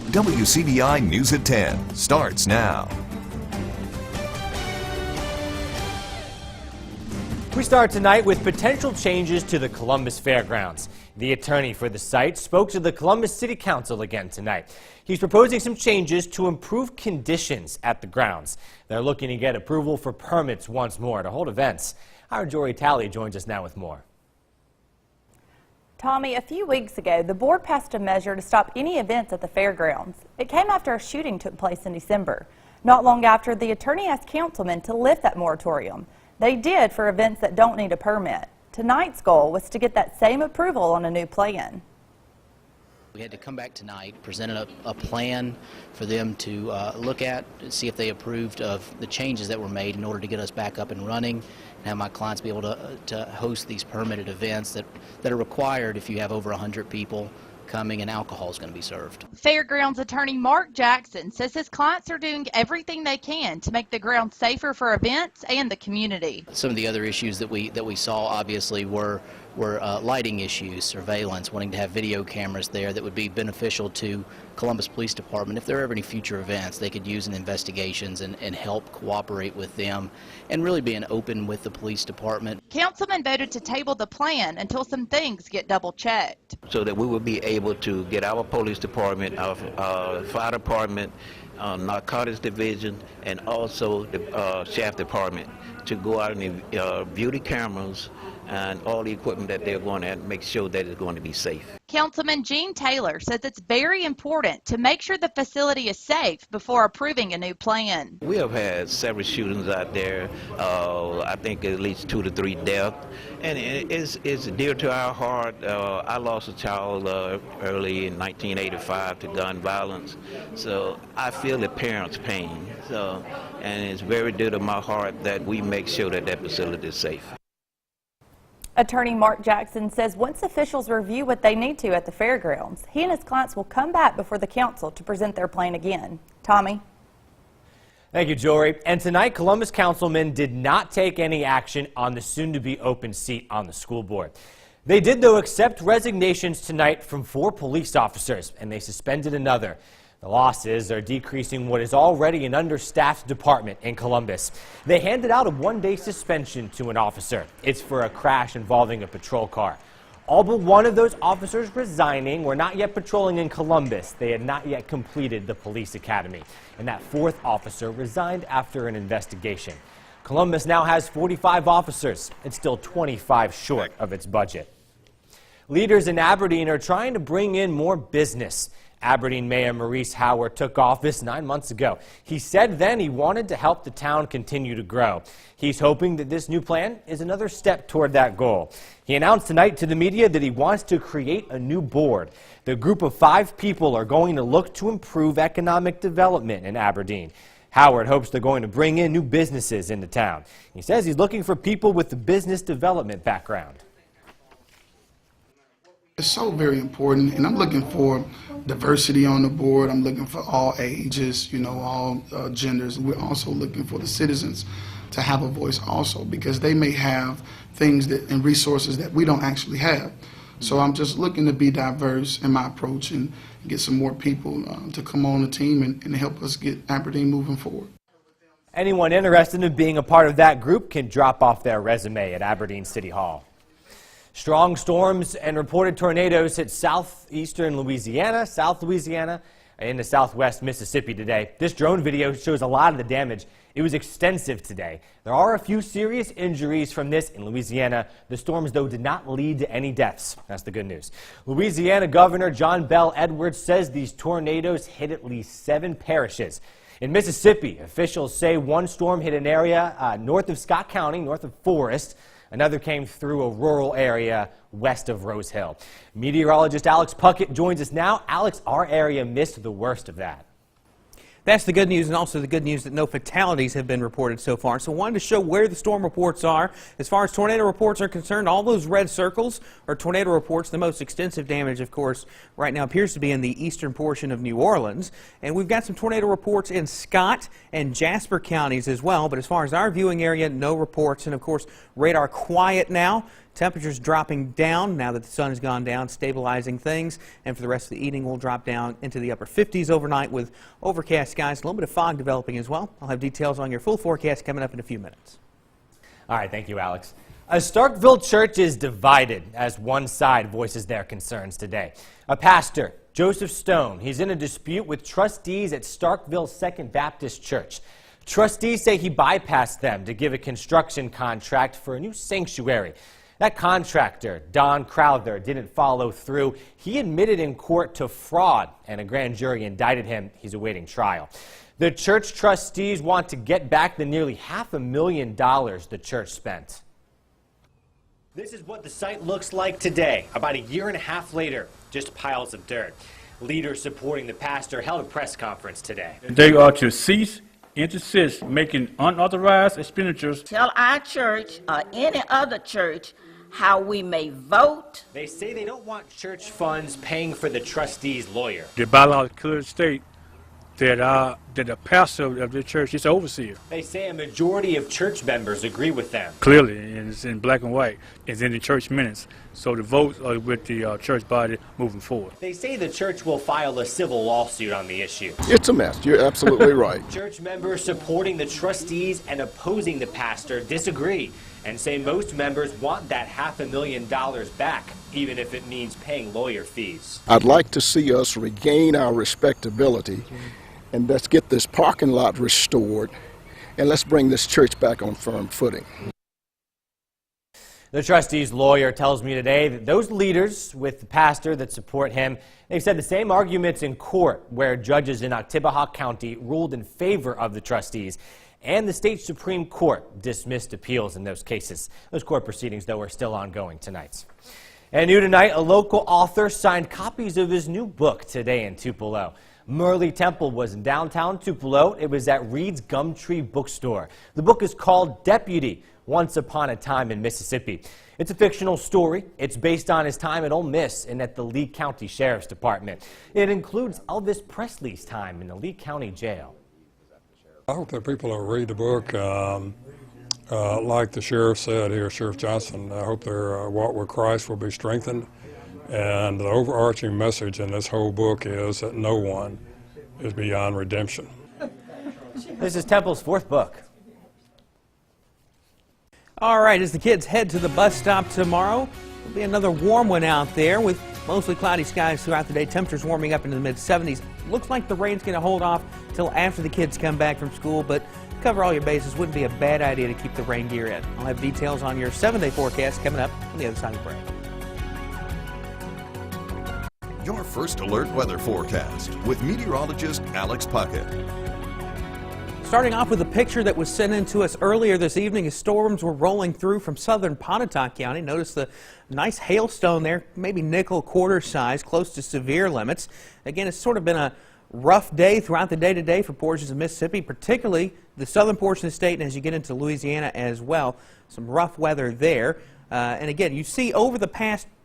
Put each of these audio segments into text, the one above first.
WCBI News at 10 starts now. We start tonight with potential changes to the Columbus Fairgrounds. The attorney for the site spoke to the Columbus City Council again tonight. He's proposing some changes to improve conditions at the grounds. They're looking to get approval for permits once more to hold events. Our Jory Talley joins us now with more. Tommy, a few weeks ago, the board passed a measure to stop any events at the fairgrounds. It came after a shooting took place in December. Not long after, the attorney asked councilmen to lift that moratorium. They did for events that don't need a permit. Tonight's goal was to get that same approval on a new plan. We had to come back tonight, present a plan for them to look at, see if they approved of the changes that were made in order to get us back up and running and have my clients be able to host these permitted events that are required if you have over 100 people coming and alcohol is going to be served. Fairgrounds attorney Mark Jackson says his clients are doing everything they can to make the ground safer for events and the community. Some of the other issues that we saw obviously were lighting issues, surveillance, wanting to have video cameras there that would be beneficial to Columbus Police Department. If there are ever any future events, they could use in investigations and help cooperate with them and really being open with the police department. Councilmen voted to table the plan until some things get double checked. So that we will be able to get our police department, our fire department, narcotics division, and also the sheriff department to go out and view the cameras and all the equipment that they're going to make sure that it's going to be safe. Councilman Gene Taylor says it's very important to make sure the facility is safe before approving a new plan. We have had several shootings out there, I think at least 2 to 3 deaths, and it's dear to our heart. I lost a child early in 1985 to gun violence, so I feel the parents' pain. And it's very dear to my heart that we make sure that that facility is safe. Attorney Mark Jackson says once officials review what they need to at the fairgrounds, he and his clients will come back before the council to present their plan again. Tommy? Thank you, Jory. And tonight, Columbus councilmen did not take any action on the soon-to-be open seat on the school board. They did, though, accept resignations tonight from 4 police officers, and they suspended another. The losses are decreasing what is already an understaffed department in Columbus. They handed out a 1-day suspension to an officer. It's for a crash involving a patrol car. All but one of those officers resigning were not yet patrolling in Columbus. They had not yet completed the police academy. And that 4th officer resigned after an investigation. Columbus now has 45 officers. It's still 25 short of its budget. Leaders in Aberdeen are trying to bring in more business. Aberdeen Mayor Maurice Howard took office 9 months ago. He said then he wanted to help the town continue to grow. He's hoping that this new plan is another step toward that goal. He announced tonight to the media that he wants to create a new board. The group of 5 people are going to look to improve economic development in Aberdeen. Howard hopes they're going to bring in new businesses into town. He says he's looking for people with the business development background. It's so very important, and I'm looking for diversity on the board. I'm looking for all ages, all genders. We're also looking for the citizens to have a voice also, because they may have things and resources that we don't actually have. So I'm just looking to be diverse in my approach and get some more people to come on the team and help us get Aberdeen moving forward. Anyone interested in being a part of that group can drop off their resume at Aberdeen City Hall. Strong storms and reported tornadoes hit southeastern Louisiana, South Louisiana, and into southwest Mississippi today. This drone video shows a lot of the damage. It was extensive today. There are a few serious injuries from this in Louisiana. The storms, though, did not lead to any deaths. That's the good news. Louisiana Governor John Bell Edwards says these tornadoes hit at least 7 parishes. In Mississippi, officials say one storm hit an area north of Scott County, north of Forest. Another came through a rural area west of Rose Hill. Meteorologist Alex Puckett joins us now. Alex, our area missed the worst of that. That's the good news, and also the good news that no fatalities have been reported so far. So I wanted to show where the storm reports are. As far as tornado reports are concerned, all those red circles are tornado reports. The most extensive damage, of course, right now appears to be in the eastern portion of New Orleans. And we've got some tornado reports in Scott and Jasper counties as well. But as far as our viewing area, no reports. And, of course, radar quiet now. Temperatures dropping down now that the sun has gone down, stabilizing things. And for the rest of the evening, we'll drop down into the upper 50s overnight with overcast skies, a little bit of fog developing as well. I'll have details on your full forecast coming up in a few minutes. All right, thank you, Alex. A Starkville church is divided as one side voices their concerns today. A pastor, Joseph Stone, he's in a dispute with trustees at Starkville Second Baptist Church. Trustees say he bypassed them to give a construction contract for a new sanctuary. That contractor, Don Crowther, didn't follow through. He admitted in court to fraud, and a grand jury indicted him. He's awaiting trial. The church trustees want to get back the nearly $500,000 the church spent. This is what the site looks like today, about a year and a half later, just piles of dirt. Leaders supporting the pastor held a press conference today. They are to cease and desist making unauthorized expenditures. Tell our church or any other church how we may vote. They say they don't want church funds paying for the trustee's lawyer. The bylaws clearly state that the pastor of the church is overseer. They say a majority of church members agree with them. Clearly, and it's in black and white. It's in the church minutes. So the votes are with the church body moving forward. They say the church will file a civil lawsuit on the issue. It's a mess. You're absolutely right. Church members supporting the trustees and opposing the pastor disagree and say most members want that $500,000 back, even if it means paying lawyer fees. I'd like to see us regain our respectability, and let's get this parking lot restored, and let's bring this church back on firm footing. The trustee's lawyer tells me today that those leaders with the pastor that support him, they've said the same arguments in court where judges in Oktibbeha County ruled in favor of the trustees, and the state Supreme Court dismissed appeals in those cases. Those court proceedings, though, are still ongoing tonight. And new tonight, a local author signed copies of his new book today in Tupelo. Merle Temple was in downtown Tupelo. It was at Reed's Gumtree Bookstore. The book is called Deputy, Once Upon a Time in Mississippi. It's a fictional story. It's based on his time at Ole Miss and at the Lee County Sheriff's Department. It includes Elvis Presley's time in the Lee County Jail. I hope that people will read the book. Like the sheriff said here, Sheriff Johnson, I hope their walk with Christ will be strengthened. And the overarching message in this whole book is that no one is beyond redemption. This is Temple's fourth book. All right, as the kids head to the bus stop tomorrow, there'll be another warm one out there with mostly cloudy skies throughout the day. Temperatures warming up into the mid-70s. Looks like the rain's going to hold off till after the kids come back from school, but cover all your bases. Wouldn't be a bad idea to keep the rain gear in. I'll have details on your 7-day forecast coming up on the other side of the break. Your first alert weather forecast with meteorologist Alex Puckett. Starting off with a picture that was sent in to us earlier this evening as storms were rolling through from southern Pontotoc County. Notice the nice hailstone there, maybe nickel quarter size, close to severe limits. Again, it's sort of been a rough day throughout the day today for portions of Mississippi, particularly the southern portion of the state, and as you get into Louisiana as well, some rough weather there. And again, you see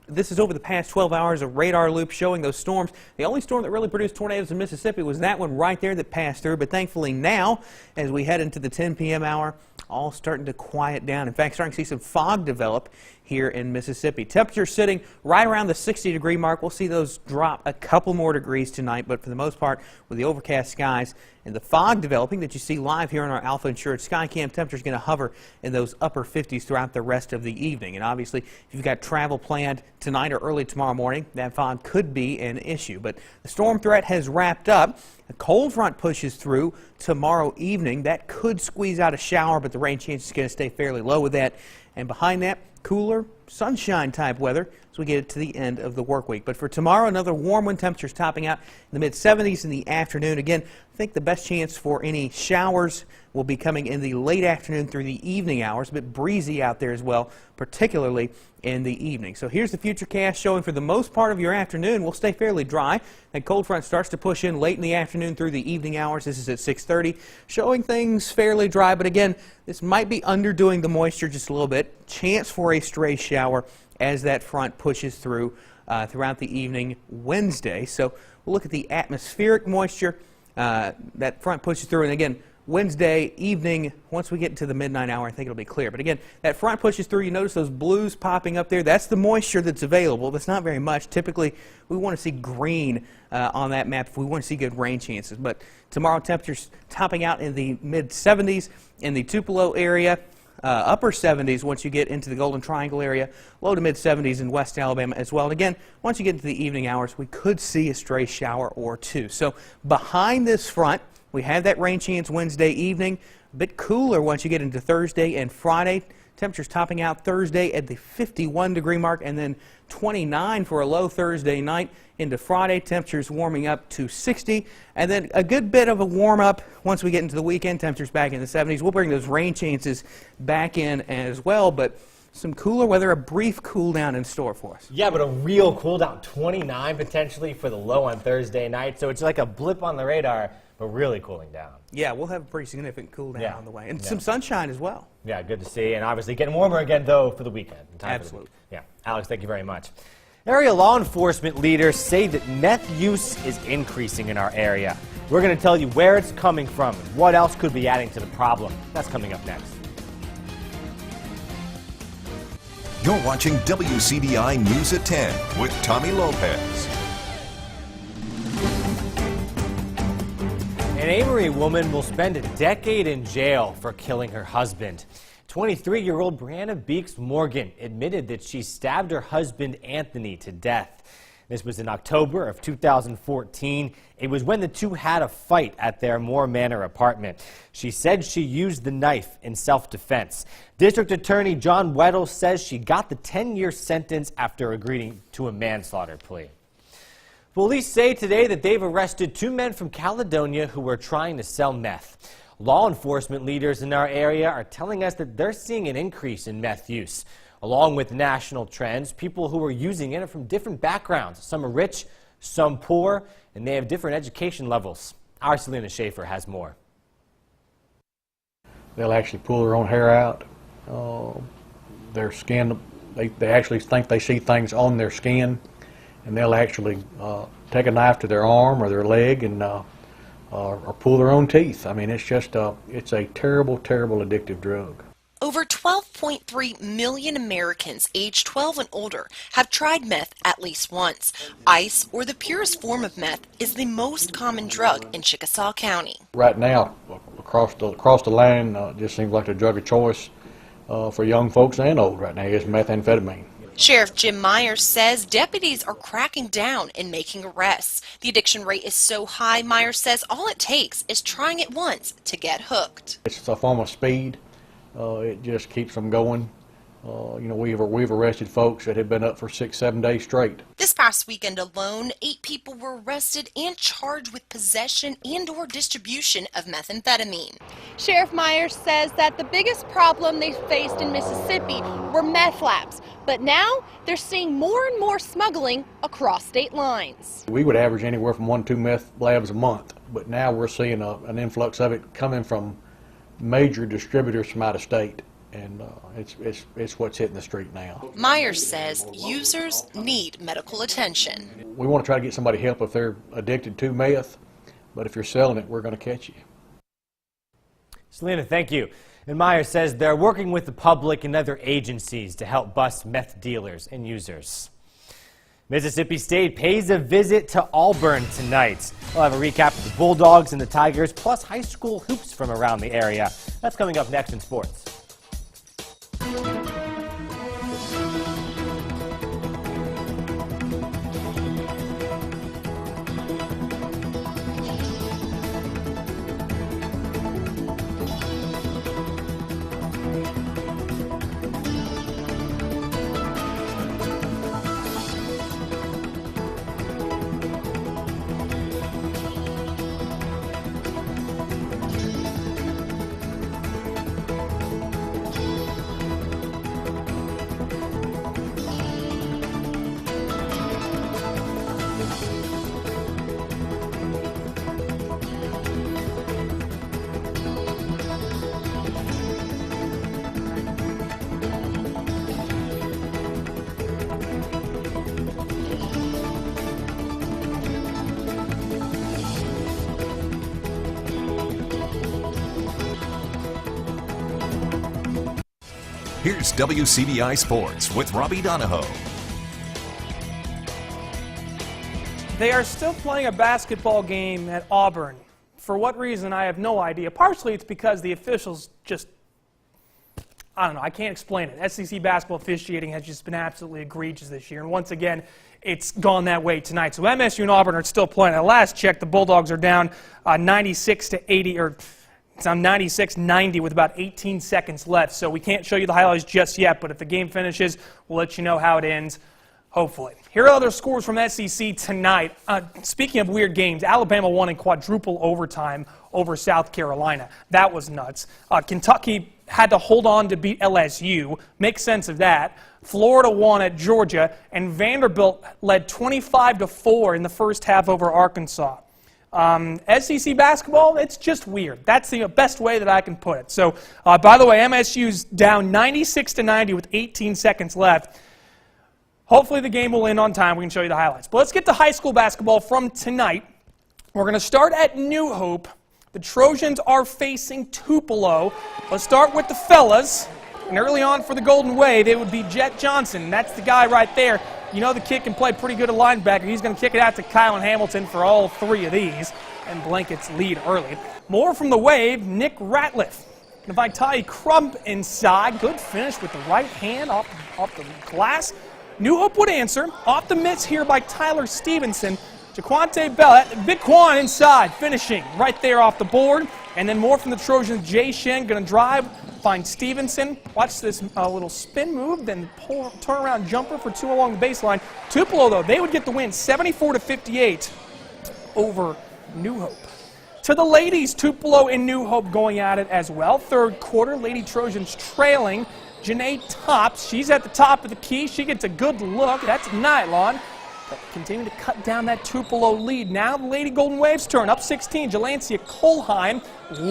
this is over the past 12 hours, a radar loop showing those storms. The only storm that really produced tornadoes in Mississippi was that one right there that passed through. But thankfully now, as we head into the 10 p.m. hour, all starting to quiet down. In fact, starting to see some fog develop here in Mississippi. Temperature sitting right around the 60-degree mark. We'll see those drop a couple more degrees tonight, but for the most part, with the overcast skies and the fog developing that you see live here on our Alpha Insured Skycam, temperature is going to hover in those upper 50s throughout the rest of the evening. And obviously, if you've got travel planned tonight or early tomorrow morning, that fog could be an issue. But the storm threat has wrapped up. A cold front pushes through tomorrow evening. That could squeeze out a shower, but the rain chance is going to stay fairly low with that. And behind that, cooler, sunshine type weather as we get to the end of the work week. But for tomorrow, another warm one, temperatures topping out in the mid-70s in the afternoon. Again, I think the best chance for any showers will be coming in the late afternoon through the evening hours. A bit breezy out there as well, particularly in the evening. So here's the futurecast showing for the most part of your afternoon will stay fairly dry. That cold front starts to push in late in the afternoon through the evening hours. This is at 6:30, showing things fairly dry. But again, this might be underdoing the moisture just a little bit. Chance for a stray shower as that front pushes through throughout the evening Wednesday. So we'll look at the atmospheric moisture. That front pushes through, and again, Wednesday evening, once we get into the midnight hour, I think it'll be clear. But again, that front pushes through. You notice those blues popping up there. That's the moisture that's available. That's not very much. Typically, we want to see green on that map if we want to see good rain chances. But tomorrow, temperatures topping out in the mid-70s in the Tupelo area. Upper 70s once you get into the Golden Triangle area, low to mid 70s in West Alabama as well. And again, once you get into the evening hours, we could see a stray shower or two. So behind this front, we have that rain chance Wednesday evening. A bit cooler once you get into Thursday and Friday. Temperatures topping out Thursday at the 51-degree mark, and then 29 for a low Thursday night. Into Friday, temperatures warming up to 60, and then a good bit of a warm-up once we get into the weekend. Temperatures back in the 70s. We'll bring those rain chances back in as well, but some cooler weather, a brief cool down in store for us. Yeah, but a real cool down, 29 potentially for the low on Thursday night, so it's like a blip on the radar, but really cooling down. Yeah, we'll have a pretty significant cool down on the way, and some sunshine as well. Yeah, good to see, and obviously getting warmer again, though, for the weekend. Absolutely. Yeah, Alex, thank you very much. Area law enforcement leaders say that meth use is increasing in our area. We're going to tell you where it's coming from and what else could be adding to the problem. That's coming up next. You're watching WCDI News at 10 with Tommy Lopez. An Amory woman will spend a decade in jail for killing her husband. 23-year-old Brianna Beeks Morgan admitted that she stabbed her husband Anthony to death. This was in October of 2014. It was when the two had a fight at their Moore Manor apartment. She said she used the knife in self-defense. District Attorney John Weddle says she got the 10-year sentence after agreeing to a manslaughter plea. Police say today that they've arrested 2 men from Caledonia who were trying to sell meth. Law enforcement leaders in our area are telling us that they're seeing an increase in meth use. Along with national trends, people who are using it are from different backgrounds. Some are rich, some poor, and they have different education levels. Our Selena Schaefer has more. They'll actually pull their own hair out. Their skin, they actually think they see things on their skin, and they'll actually take a knife to their arm or their leg and or pull their own teeth. I mean, it's just it's a terrible, terrible addictive drug. Over 12.3 million Americans aged 12 and older have tried meth at least once. Ice, or the purest form of meth, is the most common drug in Chickasaw County. Right now, across the line, just seems like the drug of choice for young folks and old right now is methamphetamine. Sheriff Jim Myers says deputies are cracking down and making arrests. The addiction rate is so high, Myers says all it takes is trying it once to get hooked. It's a form of speed. It just keeps them going. You know, we've arrested folks that have been up for 6-7 days straight. This past weekend alone, 8 people were arrested and charged with possession and/or distribution of methamphetamine. Sheriff Myers says that the biggest problem they faced in Mississippi were meth labs, but now they're seeing more and more smuggling across state lines. We would average anywhere from 1 to 2 meth labs a month, but now we're seeing an influx of it coming from major distributors from out of state. And it's what's hitting the street now. Myers says users need medical attention. We want to try to get somebody help if they're addicted to meth, but if you're selling it, we're going to catch you. Selena, thank you. And Myers says they're working with the public and other agencies to help bust meth dealers and users. Mississippi State pays a visit to Auburn tonight. We'll have a recap of the Bulldogs and the Tigers, plus high school hoops from around the area. That's coming up next in sports. Here's WCDI Sports with Robbie Donahoe. They are still playing a basketball game at Auburn. For what reason, I have no idea. Partially, it's because the officials just, I don't know, I can't explain it. SEC basketball officiating has just been absolutely egregious this year. And once again, it's gone that way tonight. So MSU and Auburn are still playing. At last check, the Bulldogs are down 96-80, or it's down 96-90 with about 18 seconds left. So we can't show you the highlights just yet, but if the game finishes, we'll let you know how it ends. Hopefully. Here are other scores from SEC tonight. Speaking of weird games, Alabama won in quadruple overtime over South Carolina. That was nuts. Kentucky had to hold on to beat LSU. Make sense of that. Florida won at Georgia, and Vanderbilt led 25-4 in the first half over Arkansas. SEC basketball, it's just weird. That's the best way that I can put it. So, by the way, MSU's down 96-90 with 18 seconds left. Hopefully the game will end on time. We can show you the highlights. But let's get to high school basketball from tonight. We're going to start at New Hope. The Trojans are facing Tupelo. Let's start with the fellas. And early on for the Golden Wave, it would be Jet Johnson. That's the guy right there. You know the kid can play pretty good at linebacker. He's going to kick it out to Kylan Hamilton for all three of these. And Blankets lead early. More from the Wave, Nick Ratliff. Vitaly Crump inside. Good finish with the right hand off the glass. New Hope would answer. Off the miss here by Tyler Stevenson. Jaquante Bell, Big Quan inside, finishing right there off the board. And then more from the Trojans. Jay Shen going to drive, find Stevenson. Watch this little spin move, then pull turnaround jumper for two along the baseline. Tupelo, though, they would get the win 74-58 over New Hope. To the ladies, Tupelo and New Hope going at it as well. Third quarter, Lady Trojans trailing. Janae Tops, she's at the top of the key. She gets a good look. That's Nylon. But continuing to cut down that Tupelo lead. Now the Lady Golden Waves turn. Up 16, Jalancia Kolheim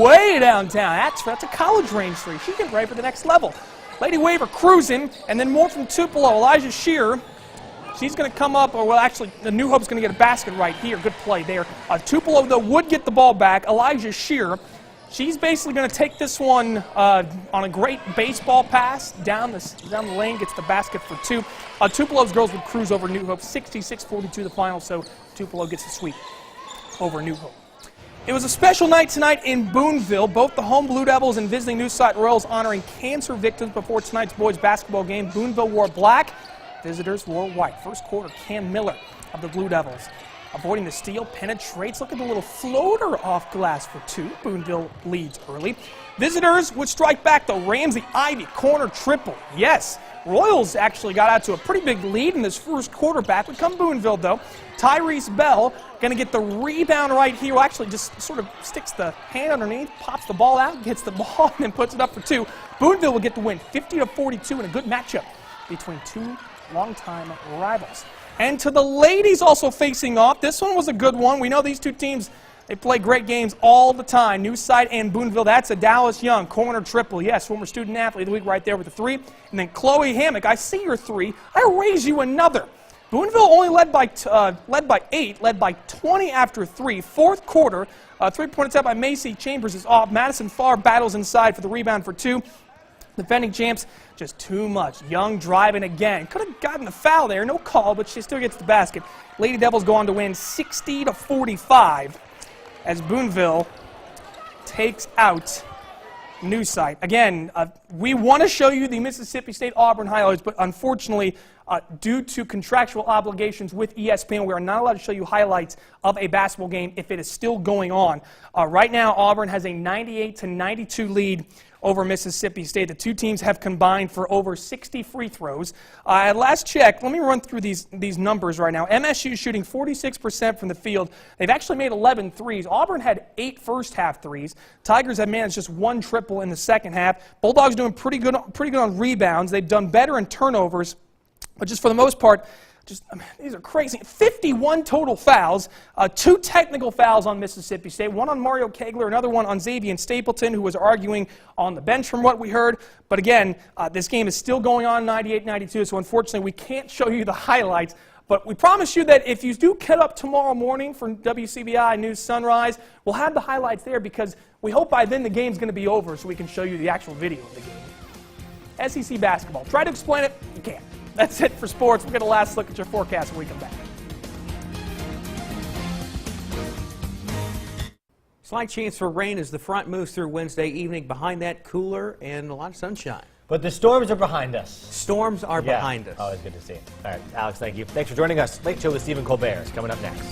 way downtown. That's a college range three. She can break for the next level. Lady Wave are cruising. And then more from Tupelo. Elijah Shearer. She's going to come up, or well, actually, the New Hope's going to get a basket right here. Good play there. Tupelo, though, would get the ball back. Elijah Shearer. She's basically going to take this one on a great baseball pass down the lane, gets the basket for two. Tupelo's girls would cruise over New Hope, 66-42 the final, so Tupelo gets the sweep over New Hope. It was a special night tonight in Boonville. Both the home Blue Devils and visiting Newside Royals honoring cancer victims before tonight's boys basketball game. Boonville wore black, visitors wore white. First quarter, Cam Miller of the Blue Devils avoiding the steal, penetrates. Look at the little floater off glass for two. Boonville leads early. Visitors would strike back, though. Ramsey Ivy, corner triple. Yes, Royals actually got out to a pretty big lead in this first quarter. Back would come Boonville, though. Tyrese Bell going to get the rebound right here. Well, actually just sort of sticks the hand underneath, pops the ball out, gets the ball, and then puts it up for two. Boonville will get the win, 50-42, in a good matchup between two longtime rivals. And to the ladies also facing off, this one was a good one. We know these two teams, they play great games all the time. Newside and Boonville, that's a Dallas Young corner triple. Yes, former student athlete of the week right there with the three. And then Chloe Hammock, I see your three. I raise you another. Boonville only led by 8, led by 20 after three. Fourth quarter, 3-point attempt by Macy Chambers is off. Madison Farr battles inside for the rebound for two. Defending champs, just too much. Young driving again. Could have gotten the foul there. No call, but she still gets the basket. Lady Devils go on to win 60-45 as Boonville takes out Newside. Again, we want to show you the Mississippi State Auburn highlights, but unfortunately, due to contractual obligations with ESPN, we are not allowed to show you highlights of a basketball game if it is still going on. Right now, Auburn has a 98-92 lead over Mississippi State. The two teams have combined for over 60 free throws. At last check, let me run through these numbers right now. MSU is shooting 46% from the field. They've actually made 11 threes. Auburn had 8 first-half threes. Tigers have managed just 1 triple in the second half. Bulldogs doing pretty good on rebounds. They've done better in turnovers, but just for the most part, these are crazy. 51 total fouls, 2 technical fouls on Mississippi State, one on Mario Kegler, another one on Xavier Stapleton, who was arguing on the bench from what we heard. But again, this game is still going on 98-92, so unfortunately we can't show you the highlights. But we promise you that if you do get up tomorrow morning for WCBI News Sunrise, we'll have the highlights there because we hope by then the game's going to be over so we can show you the actual video of the game. SEC basketball. Try to explain it, you can't. That's it for sports. We'll get a last look at your forecast when we come back. Slight chance for rain as the front moves through Wednesday evening. Behind that, cooler and a lot of sunshine. But the storms are behind us. Storms are behind us. Always good to see. All right, Alex, thank you. Thanks for joining us. Late Show with Stephen Colbert is coming up next.